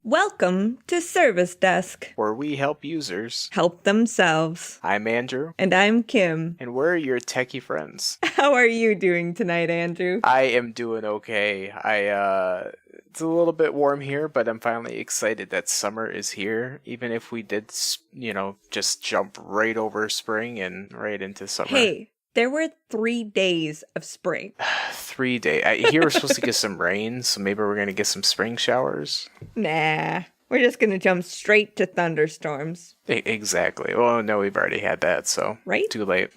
Welcome to Service Desk. Where we help users Help themselves. I'm Andrew. And I'm Kim. And we're your techie friends. How are you doing tonight, Andrew? I am doing okay. It's a little bit warm here, but I'm finally excited that summer is here. Even if we did, just jump right over spring and right into summer. Hey, there were 3 days of spring. 3 days. I hear we're supposed to get some rain, so maybe we're going to get some spring showers. Nah, we're just gonna jump straight to thunderstorms. Exactly. Well, no, we've already had that, so right? Too late.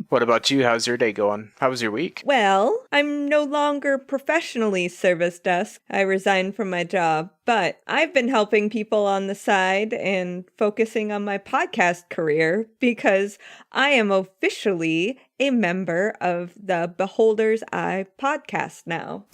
What about you? How's your day going? How was your week? Well, I'm no longer professionally service desk. I resigned from my job, but I've been helping people on the side and focusing on my podcast career because I am officially a member of the Beholder's Eye podcast now.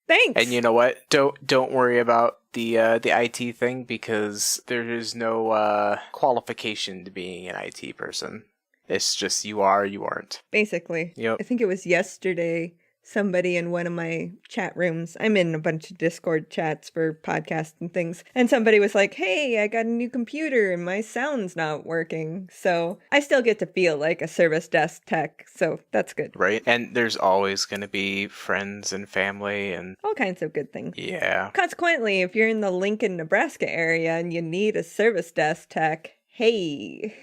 Thanks. And you know what? Don't worry about the IT thing because there is no qualification to being an IT person. It's just you are, you aren't. Basically. Yep. I think it was yesterday, somebody in one of my chat rooms, I'm in a bunch of Discord chats for podcasts and things, and somebody was like, hey, I got a new computer and my sound's not working. So I still get to feel like a service desk tech, so that's good. Right? And there's always going to be friends and family and all kinds of good things. Yeah. Consequently, if you're in the Lincoln, Nebraska area and you need a service desk tech, hey,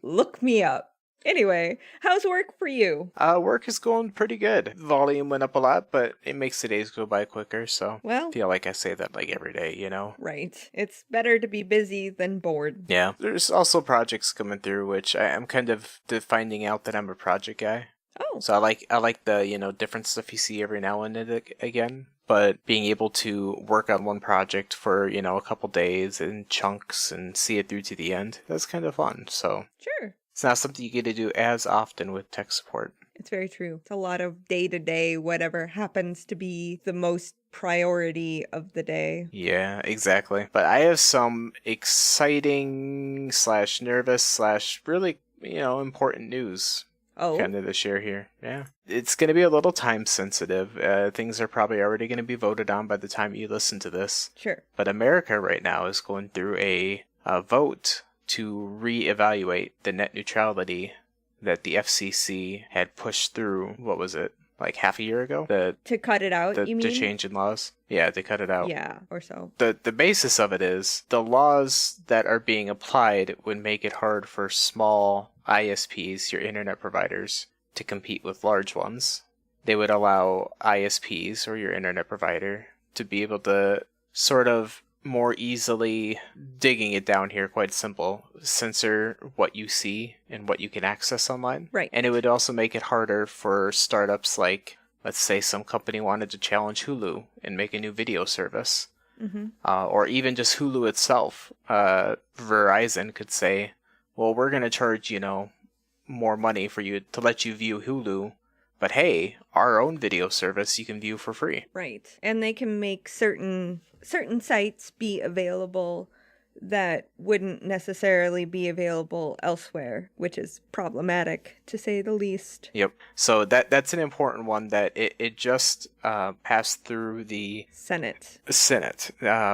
look me up. Anyway, how's work for you? Work is going pretty good. Volume went up a lot, but it makes the days go by quicker, so well, I feel like I say that like every day, you know? Right. It's better to be busy than bored. Yeah. There's also projects coming through, which I'm kind of finding out that I'm a project guy. Oh. So I like the, different stuff you see every now and then again. But being able to work on one project for, a couple days in chunks and see it through to the end, that's kind of fun, so. Sure. It's not something you get to do as often with tech support. It's very true. It's a lot of day-to-day, whatever happens to be the most priority of the day. Yeah, exactly. But I have some exciting / nervous / really, important news. Oh. Kind of to share here. Yeah. It's going to be a little time sensitive. Things are probably already going to be voted on by the time you listen to this. Sure. But America right now is going through a vote to reevaluate the net neutrality that the FCC had pushed through, what was it, like half a year ago? To cut it out, you mean? The change in laws? Yeah, to cut it out. Yeah, or so. The basis of it is the laws that are being applied would make it hard for small ISPs, your internet providers, to compete with large ones. They would allow ISPs, or your internet provider, to be able to sort of more easily, digging it down here, quite simple, censor what you see and what you can access online. Right. And it would also make it harder for startups like, let's say some company wanted to challenge Hulu and make a new video service. Mm-hmm. Or even just Hulu itself. Verizon could say, well, we're going to charge, more money for you to let you view Hulu. But hey, our own video service you can view for free. Right. And they can make certain sites be available that wouldn't necessarily be available elsewhere, which is problematic, to say the least. Yep. So that's an important one that it just passed through the Senate,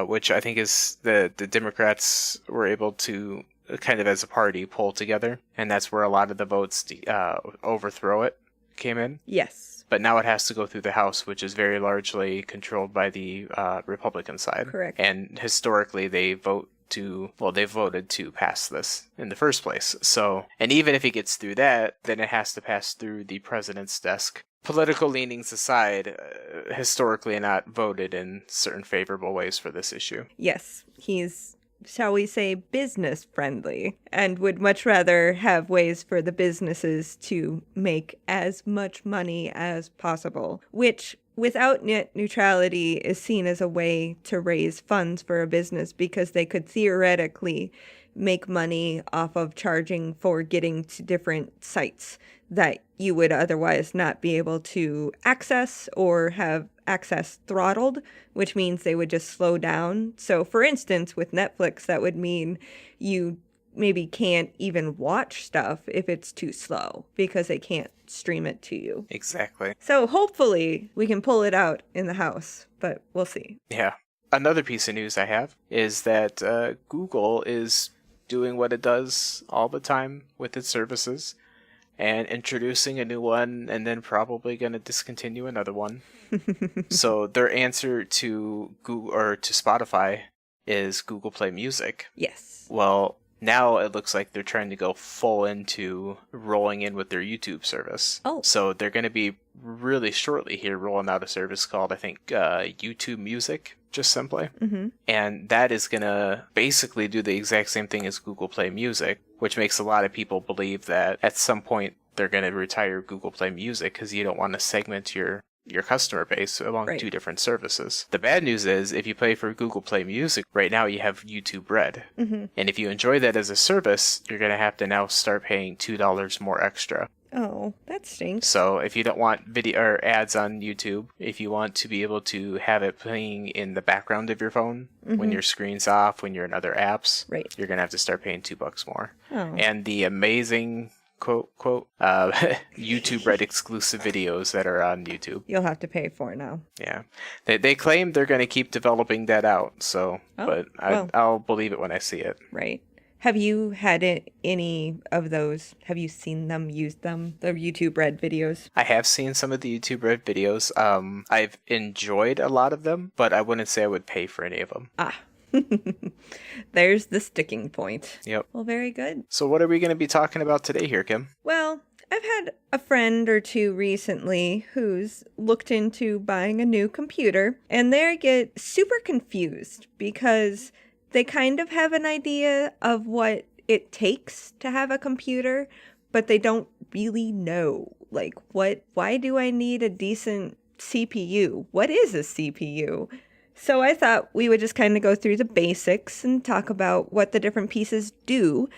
which I think is the Democrats were able to kind of as a party pull together, and that's where a lot of the votes to overthrow it came in. Yes. But now it has to go through the House, which is very largely controlled by the Republican side. Correct. And historically, they voted to pass this in the first place. So, and even if it gets through that, then it has to pass through the president's desk. Political leanings aside, historically not voted in certain favorable ways for this issue. Yes, he's, shall we say, business friendly, and would much rather have ways for the businesses to make as much money as possible, which without net neutrality is seen as a way to raise funds for a business because they could theoretically make money off of charging for getting to different sites that you would otherwise not be able to access or have access throttled, which means they would just slow down. So for instance, with Netflix, that would mean you maybe can't even watch stuff if it's too slow because they can't stream it to you. Exactly. So hopefully we can pull it out in the house, but we'll see. Yeah. Another piece of news I have is that Google is doing what it does all the time with its services and introducing a new one and then probably going to discontinue another one. So their answer to Google or to Spotify is Google Play Music. Yes. Well, now it looks like they're trying to go full into rolling in with their YouTube service. Oh. So they're going to be really shortly here rolling out a service called, I think, YouTube Music, just simply. Mm-hmm. And that is going to basically do the exact same thing as Google Play Music, which makes a lot of people believe that at some point they're going to retire Google Play Music because you don't want to segment your customer base along two different services. The bad news is if you pay for Google Play Music, right now you have YouTube Red. Mm-hmm. And if you enjoy that as a service, you're going to have to now start paying $2 more extra. Oh, that stinks. So if you don't want video or ads on YouTube, if you want to be able to have it playing in the background of your phone when your screen's off, when you're in other apps, you're going to have to start paying $2 more. Oh. And the amazing quote YouTube Red exclusive videos that are on YouTube, you'll have to pay for now. Yeah, they claim they're going to keep developing that out. So, but I'll believe it when I see it. Right. Have you had any of those? Have you seen them use them? The YouTube Red videos? I have seen some of the YouTube Red videos. I've enjoyed a lot of them, but I wouldn't say I would pay for any of them. Ah. There's the sticking point. Yep. Well, very good. So what are we going to be talking about today here, Kim? Well, I've had a friend or two recently who's looked into buying a new computer, and they get super confused because they kind of have an idea of what it takes to have a computer, but they don't really know. Like, why do I need a decent CPU? What is a CPU? So I thought we would just kind of go through the basics and talk about what the different pieces do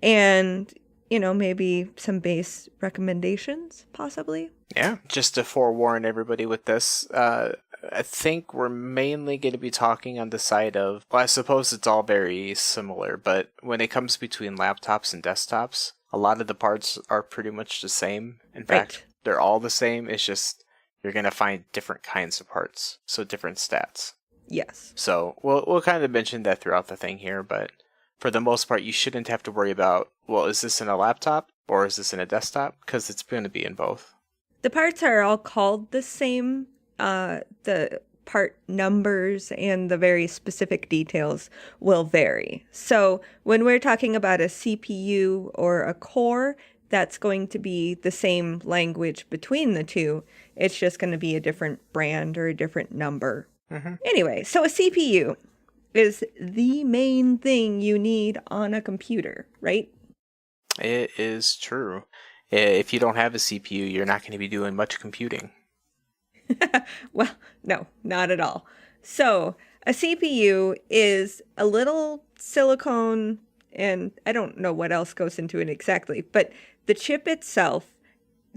and, maybe some base recommendations, possibly. Yeah, just to forewarn everybody with this, I think we're mainly going to be talking on the side of, well, I suppose it's all very similar, but when it comes between laptops and desktops, a lot of the parts are pretty much the same. In fact, they're all the same. It's just you're going to find different kinds of parts, so different stats. Yes. So we'll kind of mention that throughout the thing here, but for the most part, you shouldn't have to worry about, well, is this in a laptop or is this in a desktop? Because it's going to be in both. The parts are all called the same. The part numbers and the very specific details will vary. So when we're talking about a CPU or a core, that's going to be the same language between the two. It's just going to be a different brand or a different number. Mm-hmm. Anyway, so a CPU is the main thing you need on a computer, right? It is true. If you don't have a CPU, you're not going to be doing much computing. Well, no, not at all. So a CPU is a little silicone, and I don't know what else goes into it exactly, but the chip itself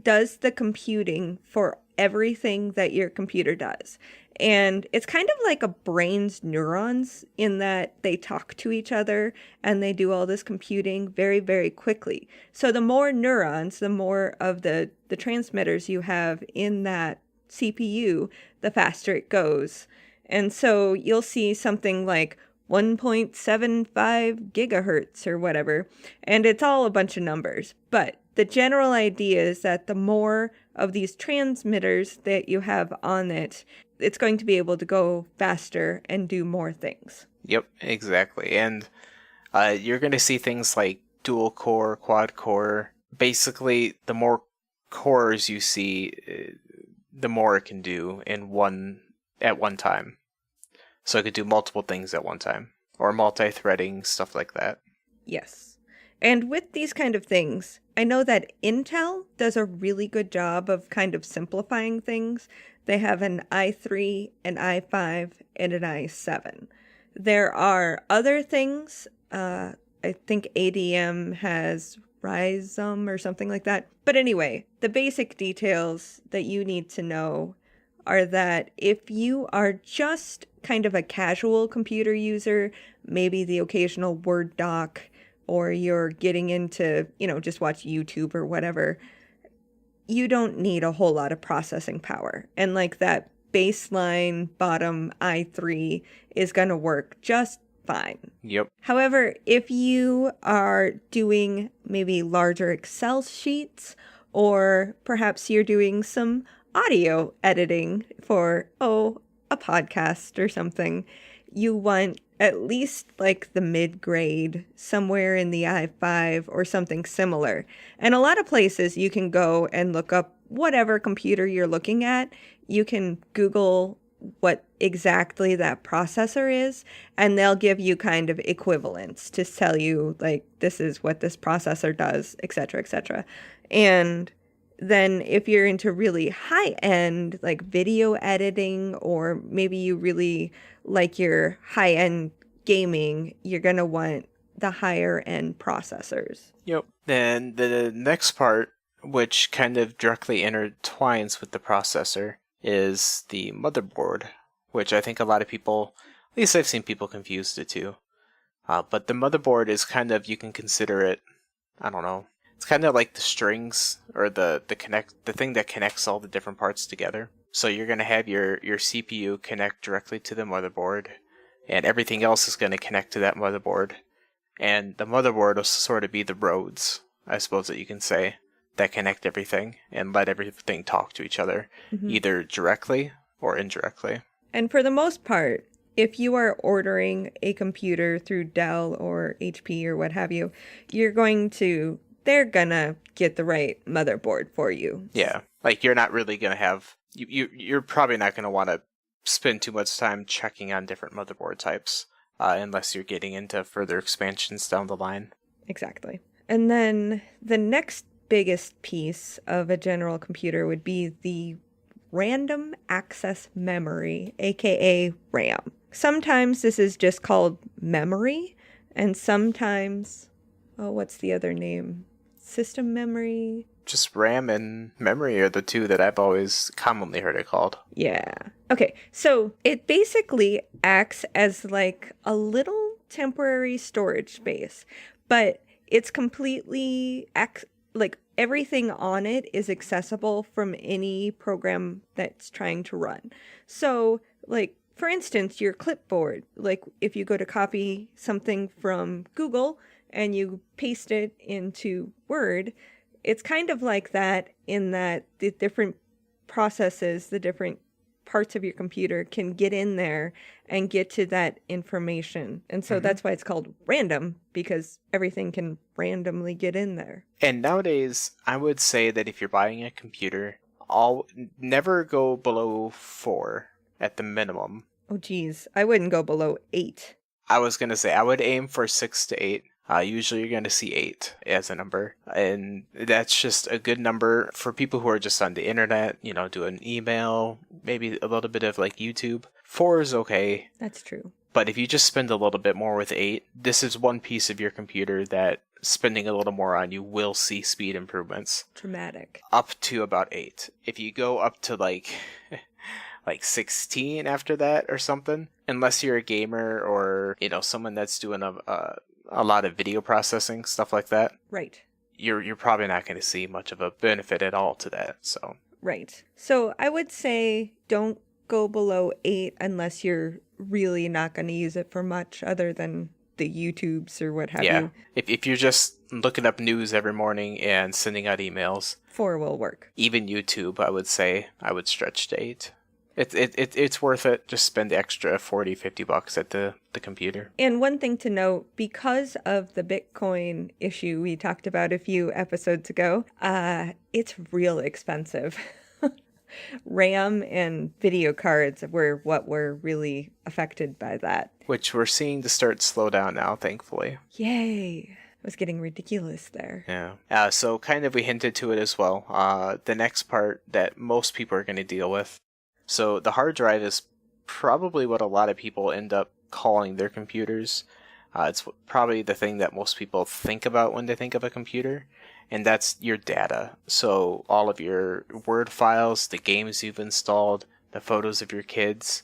does the computing for everything that your computer does. And it's kind of like a brain's neurons in that they talk to each other and they do all this computing very, very quickly. So the more neurons, the more of the transmitters you have in that CPU, the faster it goes. And so you'll see something like 1.75 gigahertz or whatever, and it's all a bunch of numbers. But the general idea is that the more of these transmitters that you have on it, it's going to be able to go faster and do more things. Yep, exactly. And you're going to see things like dual core, quad core. Basically, the more cores you see, the more it can do at one time. So it could do multiple things at one time, or multi-threading, stuff like that. Yes. And with these kind of things, I know that Intel does a really good job of kind of simplifying things. They have an i3, an i5, and an i7. There are other things. I think ADM has Rhizome or something like that. But anyway, the basic details that you need to know are that if you are just kind of a casual computer user, maybe the occasional Word doc, or you're getting into, just watch YouTube or whatever, you don't need a whole lot of processing power. And like that baseline bottom i3 is going to work just fine. Yep. However, if you are doing maybe larger Excel sheets, or perhaps you're doing some audio editing for, a podcast or something, you want at least like the mid-grade, somewhere in the i5 or something similar. And a lot of places you can go and look up whatever computer you're looking at. You can Google what exactly that processor is, and they'll give you kind of equivalents to tell you, like, this is what this processor does, etc., etc. And then if you're into really high-end, like video editing, or maybe you really like your high-end gaming, you're going to want the higher-end processors. Yep. Then the next part, which kind of directly intertwines with the processor, is the motherboard, which I think a lot of people, at least I've seen people confuse the two. But the motherboard is kind of, you can consider it, I don't know, it's kind of like the strings, or the thing that connects all the different parts together. So you're going to have your CPU connect directly to the motherboard, and everything else is going to connect to that motherboard. And the motherboard will sort of be the roads, I suppose that you can say, that connect everything and let everything talk to each other, either directly or indirectly. And for the most part, if you are ordering a computer through Dell or HP or what have you, they're gonna get the right motherboard for you. Yeah, like you're not really gonna have, you're probably not gonna want to spend too much time checking on different motherboard types, unless you're getting into further expansions down the line. Exactly. And then the next biggest piece of a general computer would be the random access memory, aka RAM. Sometimes this is just called memory, and sometimes, what's the other name? System memory? Just RAM and memory are the two that I've always commonly heard it called. Yeah. Okay, so it basically acts as like a little temporary storage space, but it's completely like everything on it is accessible from any program that's trying to run. So, like, for instance, your clipboard, like if you go to copy something from Google and you paste it into Word, it's kind of like that, in that the different processes, the different parts of your computer can get in there and get to that information. And so that's why it's called random, because everything can randomly get in there. And nowadays, I would say that if you're buying a computer, never go below 4 at the minimum. Oh, geez. I wouldn't go below 8. I was going to say, I would aim for 6 to 8. Usually you're going to see 8 as a number. And that's just a good number for people who are just on the internet, doing email, maybe a little bit of like YouTube. 4 is okay. That's true. But if you just spend a little bit more with 8, this is one piece of your computer that spending a little more on, you will see speed improvements. Dramatic. Up to about 8. If you go up to like 16 after that or something, unless you're a gamer or, someone that's doing a lot of video processing, stuff like that. Right. You're probably not going to see much of a benefit at all to that. So. Right. So I would say don't go below 8 unless you're really not going to use it for much other than the YouTubes or what have you. Yeah. If you're just looking up news every morning and sending out emails. 4 will work. Even YouTube, I would say, I would stretch to 8. It's worth it. Just spend the extra $40-$50 at the computer. And one thing to note, because of the Bitcoin issue we talked about a few episodes ago, it's real expensive. RAM and video cards were what were really affected by that. Which we're seeing to start slow down now, thankfully. Yay. It was getting ridiculous there. Yeah. So kind of we hinted to it as well. The next part that most people are going to deal with. So the hard drive is probably what a lot of people end up calling their computers. It's probably the thing that most people think about when they think of a computer, and that's your data. So all of your Word files, the games you've installed, the photos of your kids,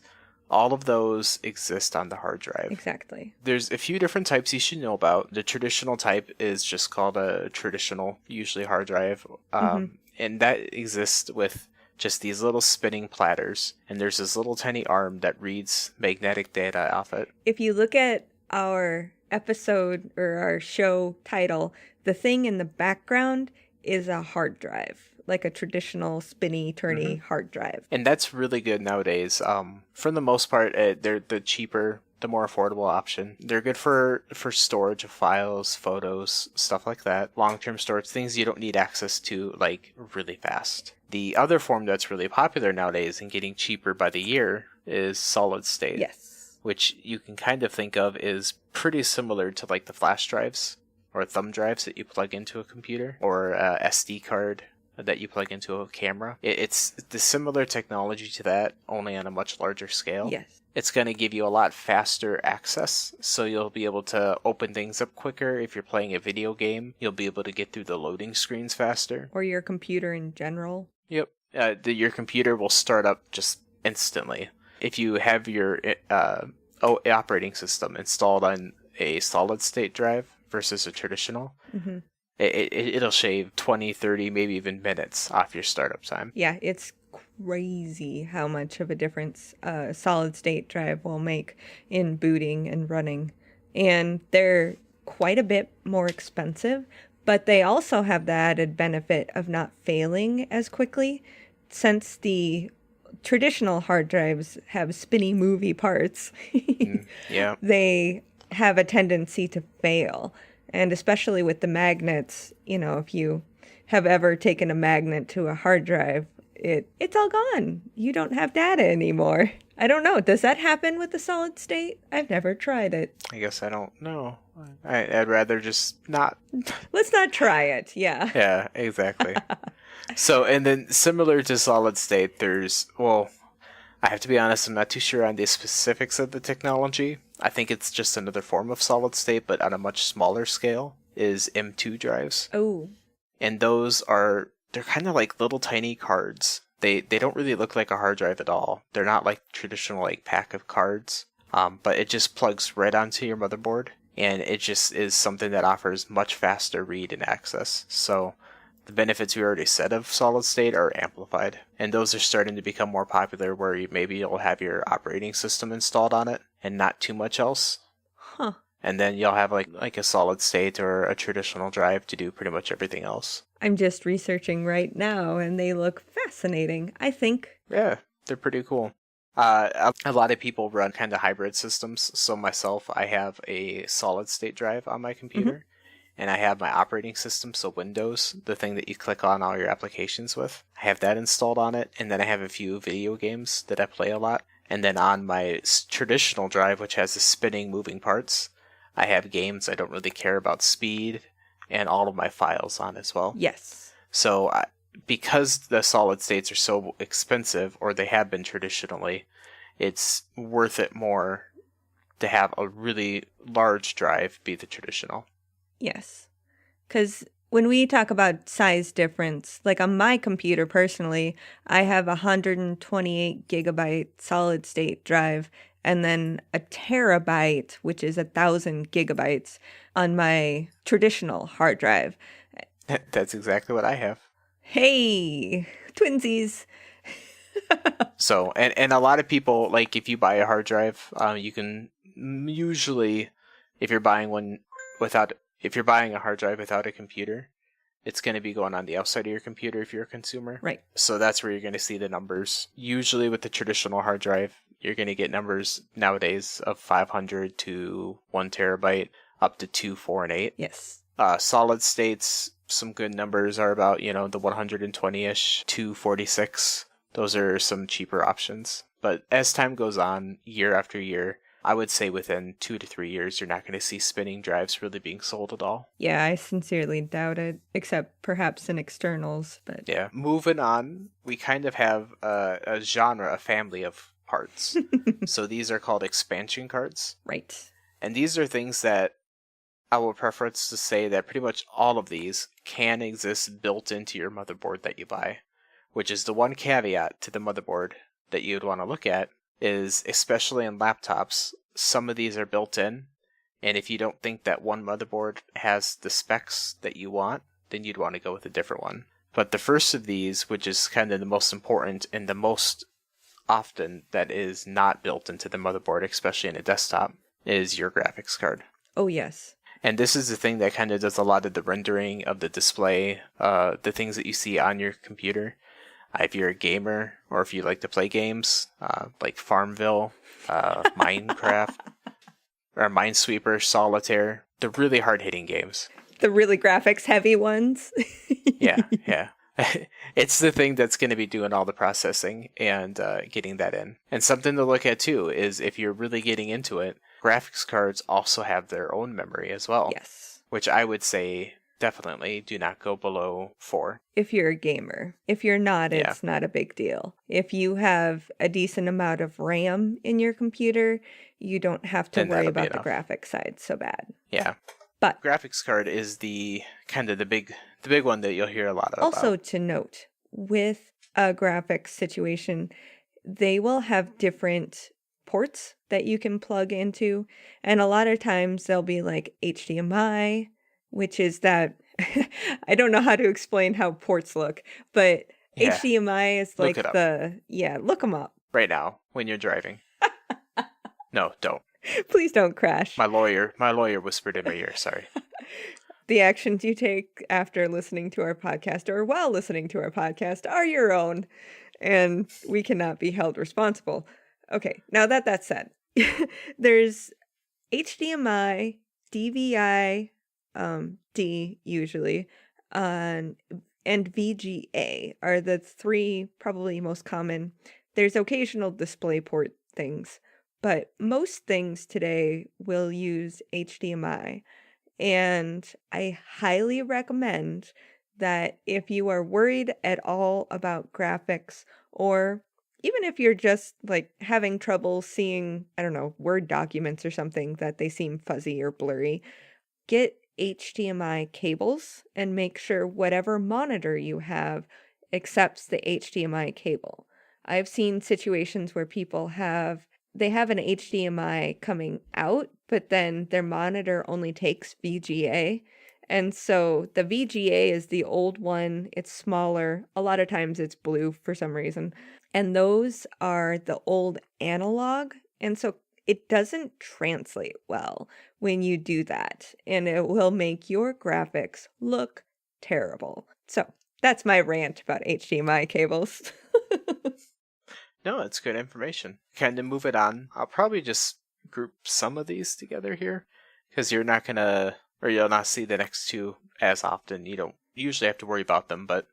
All of those exist on the hard drive. Exactly. There's a few different types you should know about. The traditional type is just called a traditional, usually hard drive. And that exists with just these little spinning platters. And there's this little tiny arm that reads magnetic data off it. If you look at our episode or our show title, the thing in the background is a hard drive, like a traditional spinny, turny hard drive. And that's really good nowadays. For the most part, they're the cheaper, the more affordable option. They're good for storage of files, photos, stuff like that. Long-term storage, things you don't need access to like really fast. The other form that's really popular nowadays and getting cheaper by the year is solid state. Yes. Which you can kind of think of is pretty similar to like the flash drives or thumb drives that you plug into a computer, or a SD card that you plug into a camera. It's the similar technology to that, only on a much larger scale. Yes. It's going to give you a lot faster access, so you'll be able to open things up quicker. If you're playing a video game, you'll be able to get through the loading screens faster. Or your computer in general. Yep. Your computer will start up just instantly. If you have your operating system installed on a solid state drive versus a traditional, it'll shave 20, 30, maybe even minutes off your startup time. Yeah, it's crazy how much of a difference a solid state drive will make in booting and running. And they're quite a bit more expensive, but they also have the added benefit of not failing as quickly, since the traditional hard drives have spinny movie parts. Yeah. They have a tendency to fail. And especially with the magnets, if you have ever taken a magnet to a hard drive, it's all gone. You don't have data anymore. I don't know. Does that happen with the solid state? I've never tried it. I guess I don't know. I'd rather just not. Let's not try it. Yeah. Yeah, exactly. So, and then similar to solid state, I have to be honest, I'm not too sure on the specifics of the technology. I think it's just another form of solid state, but on a much smaller scale, is M2 drives. Oh. And they're kind of like little tiny cards. They don't really look like a hard drive at all. They're not like traditional like pack of cards, but it just plugs right onto your motherboard, and it just is something that offers much faster read and access. So the benefits we already said of solid state are amplified, and those are starting to become more popular, where maybe you'll have your operating system installed on it and not too much else. Huh. And then you'll have like a solid state or a traditional drive to do pretty much everything else. I'm just researching right now, and they look fascinating, I think. Yeah, they're pretty cool. A lot of people run kind of hybrid systems. So myself, I have a solid state drive on my computer, and I have my operating system, so Windows, the thing that you click on all your applications with. I have that installed on it, and then I have a few video games that I play a lot. And then on my traditional drive, which has the spinning moving parts, I have games I don't really care about speed, and all of my files on as well. Yes. So because the solid states are so expensive, or they have been traditionally, it's worth it more to have a really large drive be the traditional. Yes. Because when we talk about size difference, like on my computer personally, I have a 128 gigabyte solid state drive, and then a terabyte, which is 1,000 gigabytes, on my traditional hard drive. That's exactly what I have. Hey, twinsies. So, and a lot of people, like if you buy a hard drive, you can usually, if you're buying a hard drive without a computer, it's going to be going on the outside of your computer if you're a consumer. Right. So that's where you're going to see the numbers. Usually with the traditional hard drive, you're going to get numbers nowadays of 500 to 1 terabyte, up to 2, 4, and 8. Yes. Solid states, some good numbers are about, the 120-ish, 246. Those are some cheaper options. But as time goes on, year after year, I would say within 2 to 3 years, you're not going to see spinning drives really being sold at all. Yeah, I sincerely doubt it, except perhaps in externals. But yeah, moving on, we kind of have a genre, a family of parts. So these are called expansion cards. Right. And these are things that I will preference to say that pretty much all of these can exist built into your motherboard that you buy, which is the one caveat to the motherboard that you'd want to look at is, especially in laptops, some of these are built in, and if you don't think that one motherboard has the specs that you want, then you'd want to go with a different one. But the first of these, which is kind of the most important and the most often that is not built into the motherboard, especially in a desktop, is your graphics card. Oh, yes. And this is the thing that kind of does a lot of the rendering of the display, the things that you see on your computer. If you're a gamer, or if you like to play games, like Farmville, Minecraft, or Minesweeper, Solitaire, the really hard-hitting games. The really graphics-heavy ones. Yeah. It's the thing that's going to be doing all the processing and getting that in. And something to look at, too, is if you're really getting into it, graphics cards also have their own memory as well. Yes. Which I would say definitely do not go below 4. If you're a gamer. If you're not, it's not a big deal. If you have a decent amount of RAM in your computer, you don't have to worry about the graphics side so bad. Yeah. But graphics card is the kind of the big one that you'll hear a lot about. Also to note, with a graphics situation, they will have different ports that you can plug into, and a lot of times they'll be like HDMI, which is that I don't know how to explain how ports look, but HDMI is like look them up right now when you're driving. No, don't. Please don't crash. My lawyer whispered in my ear, sorry. The actions you take after listening to our podcast or while listening to our podcast are your own, and we cannot be held responsible. Okay, now that's said, there's HDMI, DVI, D usually, and VGA are the 3 probably most common. There's occasional DisplayPort things, but most things today will use HDMI. And I highly recommend that if you are worried at all about graphics, or even if you're just like having trouble seeing, I don't know, Word documents or something that they seem fuzzy or blurry, get HDMI cables and make sure whatever monitor you have accepts the HDMI cable. I've seen situations where people have an HDMI coming out, but then their monitor only takes VGA. And so the VGA is the old one. It's smaller. A lot of times it's blue for some reason. And those are the old analog. And so it doesn't translate well when you do that. And it will make your graphics look terrible. So that's my rant about HDMI cables. No, it's good information. Kind of move it on. I'll probably just group some of these together here, because you'll not see the next 2 as often. You don't usually have to worry about them, but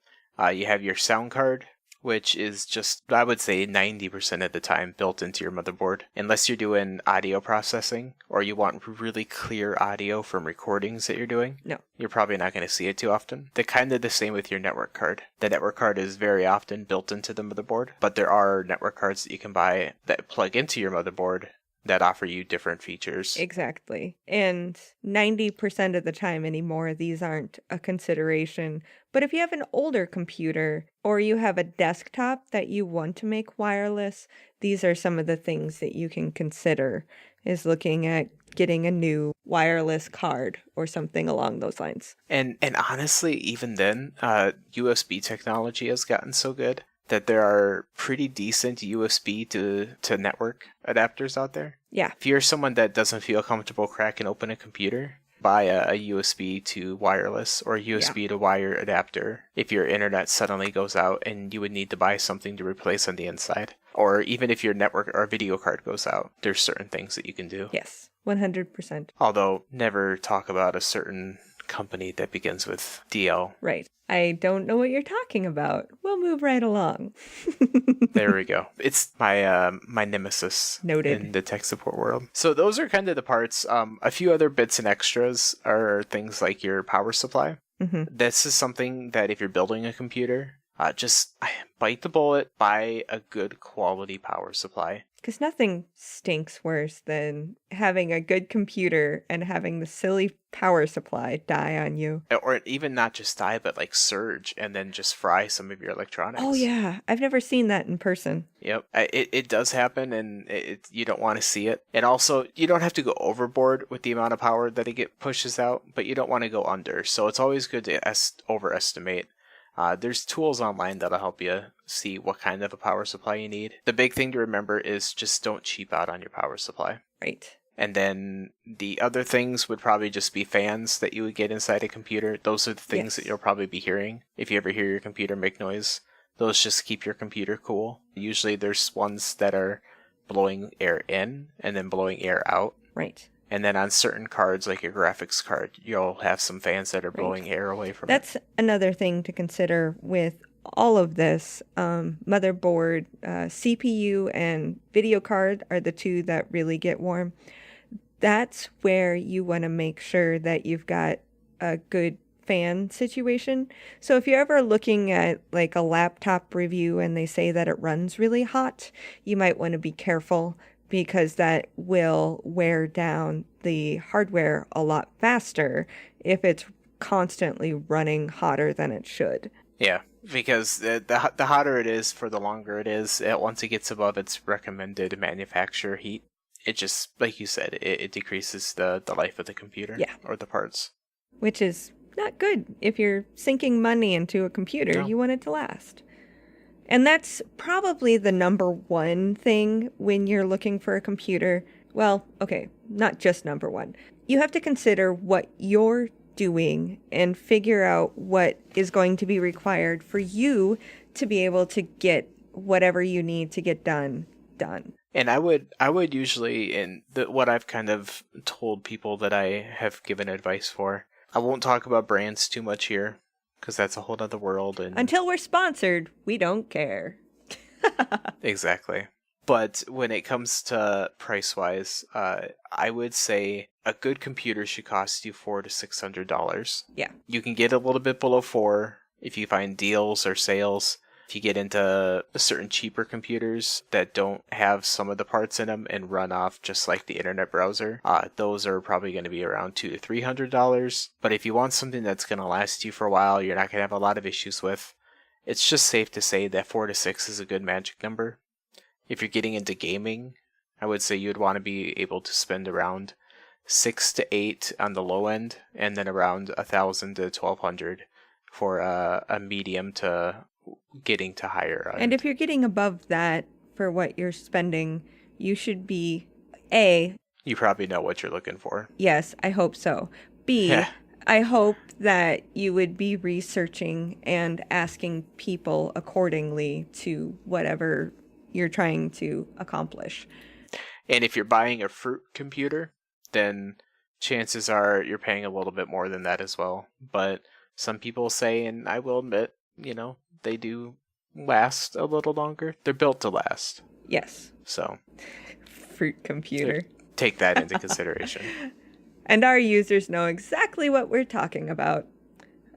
you have your sound card, which is just, I would say 90% of the time built into your motherboard. Unless you're doing audio processing, or you want really clear audio from recordings that you're doing. No. You're probably not going to see it too often. They're kind of the same with your network card. The network card is very often built into the motherboard, but there are network cards that you can buy that plug into your motherboard that offer you different features. Exactly. And 90% of the time anymore, these aren't a consideration. But if you have an older computer or you have a desktop that you want to make wireless, these are some of the things that you can consider, is looking at getting a new wireless card or something along those lines. And honestly, even then, USB technology has gotten so good that there are pretty decent USB to network adapters out there. Yeah. If you're someone that doesn't feel comfortable cracking open a computer, buy a USB to wireless or USB to wire adapter if your internet suddenly goes out and you would need to buy something to replace on the inside. Or even if your network or video card goes out, there's certain things that you can do. Yes, 100%. Although, never talk about a certain company that begins with DL. Right. I don't know what you're talking about. We'll move right along. There we go. It's my my nemesis. Noted. In the tech support world. So those are kind of the parts. A few other bits and extras are things like your power supply. Mm-hmm. This is something that if you're building a computer, Just bite the bullet, buy a good quality power supply. Because nothing stinks worse than having a good computer and having the silly power supply die on you. Or even not just die, but like surge and then just fry some of your electronics. Oh, yeah. I've never seen that in person. Yep. It does happen, and you don't want to see it. And also, you don't have to go overboard with the amount of power that pushes out, but you don't want to go under. So it's always good to overestimate. There's tools online that'll help you see what kind of a power supply you need. The big thing to remember is just don't cheap out on your power supply. Right. And then the other things would probably just be fans that you would get inside a computer. Those are the things that you'll probably be hearing. If you ever hear your computer make noise, those just keep your computer cool. Usually there's ones that are blowing air in and then blowing air out. Right. And then on certain cards, like your graphics card, you'll have some fans that are blowing air away from it. That's another thing to consider with all of this. Motherboard, CPU, and video card are the two that really get warm. That's where you want to make sure that you've got a good fan situation. So if you're ever looking at like a laptop review and they say that it runs really hot, you might want to be careful, because that will wear down the hardware a lot faster if it's constantly running hotter than it should. Yeah, because the hotter it is, for the longer it is, once it gets above its recommended manufacturer heat, it just, like you said, it decreases the life of the computer. Yeah. Or the parts. Which is not good. If you're sinking money into a computer, No. You want it to last. And that's probably the number one thing when you're looking for a computer. Well, okay, not just number one. You have to consider what you're doing and figure out what is going to be required for you to be able to get whatever you need to get done. And I would usually, in what I've kind of told people that I have given advice for, I won't talk about brands too much here, because that's a whole other world. And until we're sponsored, we don't care. Exactly. But when it comes to price-wise, I would say a good computer should cost you $400 to $600. Yeah. You can get a little bit below $400 if you find deals or sales. If you get into certain cheaper computers that don't have some of the parts in them and run off just like the internet browser, those are probably going to be around $200 to $300. But if you want something that's going to last you for a while, you're not going to have a lot of issues with, it's just safe to say that 4 to 6 is a good magic number. If you're getting into gaming, I would say you'd want to be able to spend around 6 to 8 on the low end, and then around $1,000 to $1,200 for a medium to getting to higher end. And if you're getting above that for what you're spending, you should be A. You probably know what you're looking for. Yes, I hope so. B. Yeah. I hope that you would be researching and asking people accordingly to whatever you're trying to accomplish. And if you're buying a fruit computer, then chances are you're paying a little bit more than that as well. But some people say, and I will admit, they do last a little longer. They're built to last. Yes. So, fruit computer. Take that into consideration. And our users know exactly what we're talking about.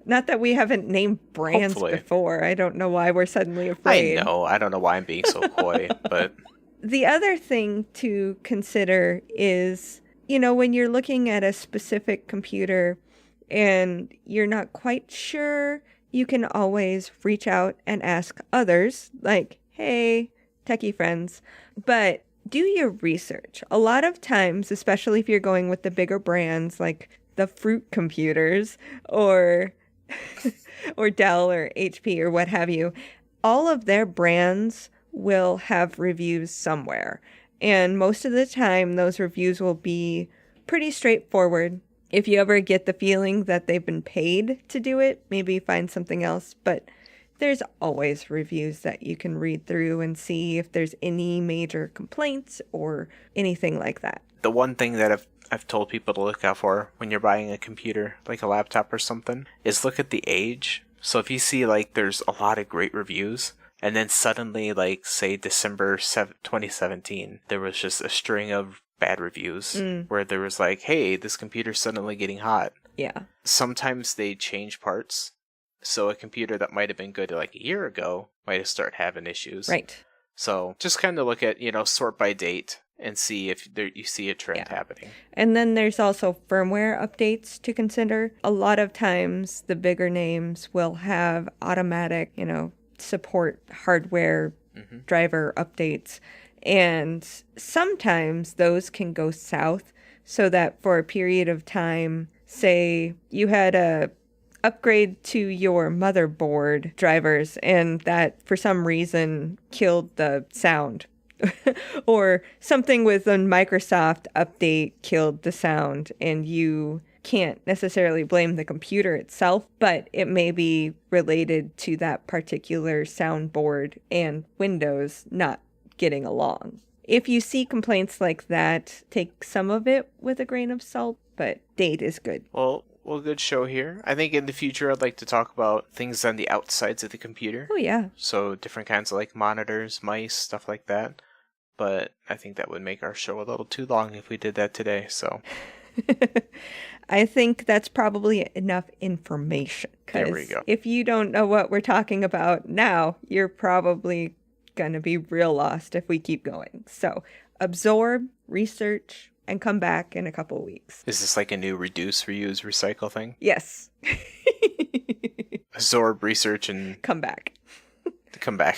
Not that we haven't named brands Hopefully. Before. I don't know why we're suddenly afraid. I know. I don't know why I'm being so coy, but the other thing to consider is, when you're looking at a specific computer and you're not quite sure, you can always reach out and ask others, like, hey, techie friends. But do your research. A lot of times, especially if you're going with the bigger brands like the fruit computers or or Dell or HP or what have you, all of their brands will have reviews somewhere. And most of the time, those reviews will be pretty straightforward. If you ever get the feeling that they've been paid to do it, maybe find something else. But there's always reviews that you can read through and see if there's any major complaints or anything like that. The one thing that I've told people to look out for when you're buying a computer, like a laptop or something, is look at the age. So if you see there's a lot of great reviews, and then suddenly say December 2017, there was just a string of bad reviews where there was hey, this computer's suddenly getting hot. Yeah. Sometimes they change parts. So a computer that might have been good like a year ago might have started having issues. Right. So just kind of look at, sort by date and see if you see a trend happening. And then there's also firmware updates to consider. A lot of times the bigger names will have automatic, support hardware driver updates. And sometimes those can go south so that for a period of time, say you had a upgrade to your motherboard drivers and that for some reason killed the sound. Or something with a Microsoft update killed the sound, and you can't necessarily blame the computer itself, but it may be related to that particular soundboard and Windows not getting along. If you see complaints like that, take some of it with a grain of salt, but date is good. Well, good show here. I think in the future I'd like to talk about things on the outsides of the computer. Oh, yeah. So different kinds of like monitors, mice, stuff like that. But I think that would make our show a little too long if we did that today, so. I think that's probably enough information. There we go. If you don't know what we're talking about now, you're probably going to be real lost if we keep going. So absorb, research, and come back in a couple weeks. Is this like a new reduce, reuse, recycle thing? Yes. Absorb, research, and come back. Come back.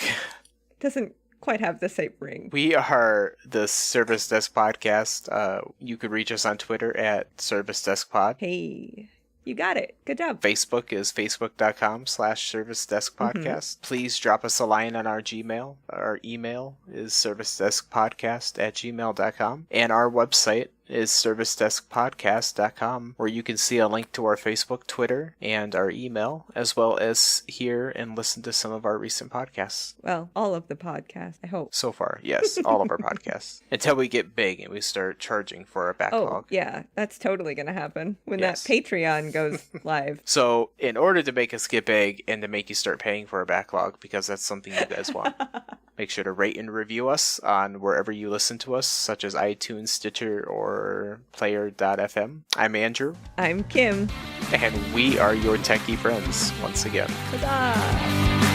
Doesn't quite have the same ring. We are the Service Desk Podcast. You could reach us on Twitter at Service Desk Pod. Hey, you got it. Good job. Facebook is facebook.com/Service Desk Podcast. Please drop us a line on our Gmail. Our email is servicedeskpodcast@gmail.com. And our website is servicedeskpodcast.com, where you can see a link to our Facebook, Twitter, and our email, as well as hear and listen to some of our recent podcasts. Well, all of the podcasts, I hope. So far, yes, all of our podcasts. Until we get big and we start charging for our backlog. Oh, yeah, that's totally going to happen when that Patreon goes live. So, in order to make us get big and to make you start paying for our backlog, because that's something you guys want, make sure to rate and review us on wherever you listen to us, such as iTunes, Stitcher, or Player.fm. I'm Andrew. I'm Kim. And we are your techie friends once again. Huzzah!